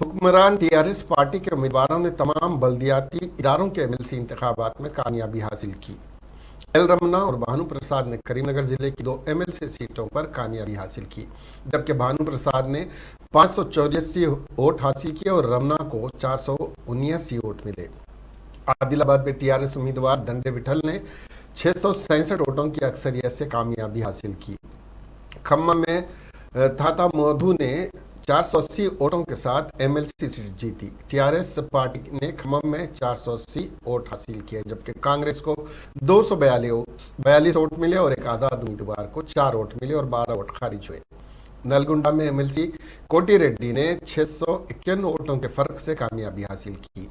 हुक्मरान TRS party के उम्मीदवारों ने तमाम बल्दियाती इदारों के एमएलसी इंतखाबात में कामयाबी हासिल की। एल रमना और भानु प्रसाद ने करीमनगर जिले की 2 एमएलसी सीटों पर कामयाबी हासिल की, जबकि भानु प्रसाद ने 584 वोट हासिल किए और रमना को 479 वोट मिले। आदिलाबाद में टीआरएस उम्मीदवार दंडे विठल ने 667 वोटों की अक्सरियत से कामयाबी हासिल की। खम्मा में थाता मधु ने 480 वोटों के साथ एमएलसी सीट जीती। टीआरएस पार्टी ने खम्मम में 480 वोट हासिल किए, जबकि कांग्रेस को 242 वोट मिले और एक आज़ाद उम्मीदवार को 4 वोट मिले और 12 वोट खारिज हुए। नलगुंडा में एमएलसी कोटी रेड्डी ने 651 वोटों के फर्क से कामयाबी हासिल की।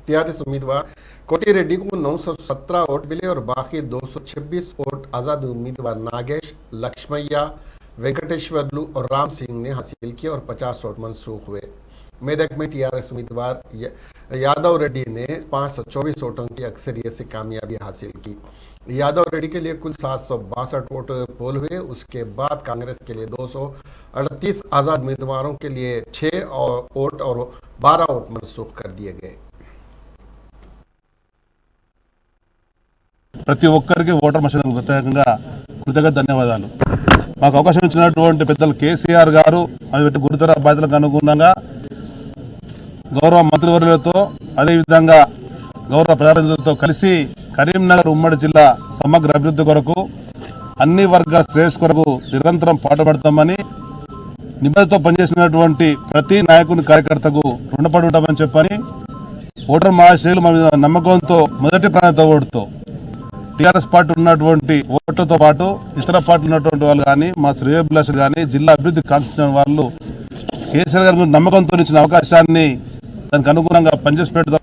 टीआरएस उम्मीदवार कोटी रेड्डी को 917 वोट मिले और बाकी 226 वोट आज़ाद उम्मीदवार नागेश, लक्ष्मैया, वेंकटेश्वरलू और राम सिंह ने हासिल किए और 50 वोट मनसूख हुए। मेदक में टीआरएस उम्मीदवार यादव रेड्डी ने 524 वोटों की अक्सरियत से कामयाबी हासिल की। यादव रेड्डी के लिए कुल 762 वोट पोल हुए। उसके बाद कांग्रेस के लिए 238 आज़ाद उम्मीदवारों के लिए 6 वोट और 12 वोट मनसूख कर दिए गए। ప్రతి ఒక్కరికి ఓటర్ మసీదుకు ప్రత్యేకంగా కృతజ్ఞత ధన్యవాదాలు. మాకు అవకాశం ఇచ్చినటువంటి పెద్దలు కేసీఆర్ గారు అవి గురుతర బాధ్యతలకు అనుగుణంగా గౌరవ మంత్రివర్యులతో అదేవిధంగా గౌరవ ప్రజాప్రతినిధులతో కలిసి కరీంనగర్ ఉమ్మడి జిల్లా సమగ్ర అభివృద్ధి కొరకు అన్ని వర్గాల శ్రేయస్సు కొరకు నిరంతరం పాటుపడతామని నిబద్ధతతో పనిచేసినటువంటి ప్రతి నాయకుని కార్యకర్తకు రుణపడి ఉంటామని చెప్పని ఓటర్ మహాశయులు మా మీద నమ్మకంతో మొదటి ప్రాధాన్యత ఓటుతో టీఆర్ఎస్ పార్టీ ఉన్నటువంటి ఓట్లతో పాటు ఇతర పార్టీలు ఉన్నటువంటి వాళ్ళు కానీ మా శ్రేయోభిలాషులు కానీ జిల్లా అభివృద్ధి కాంక్షించిన వాళ్ళు కేసీఆర్ గారి నమ్మకంతో ఇచ్చిన అవకాశాన్ని దానికి అనుగుణంగా పనిచేసి పెడతాం.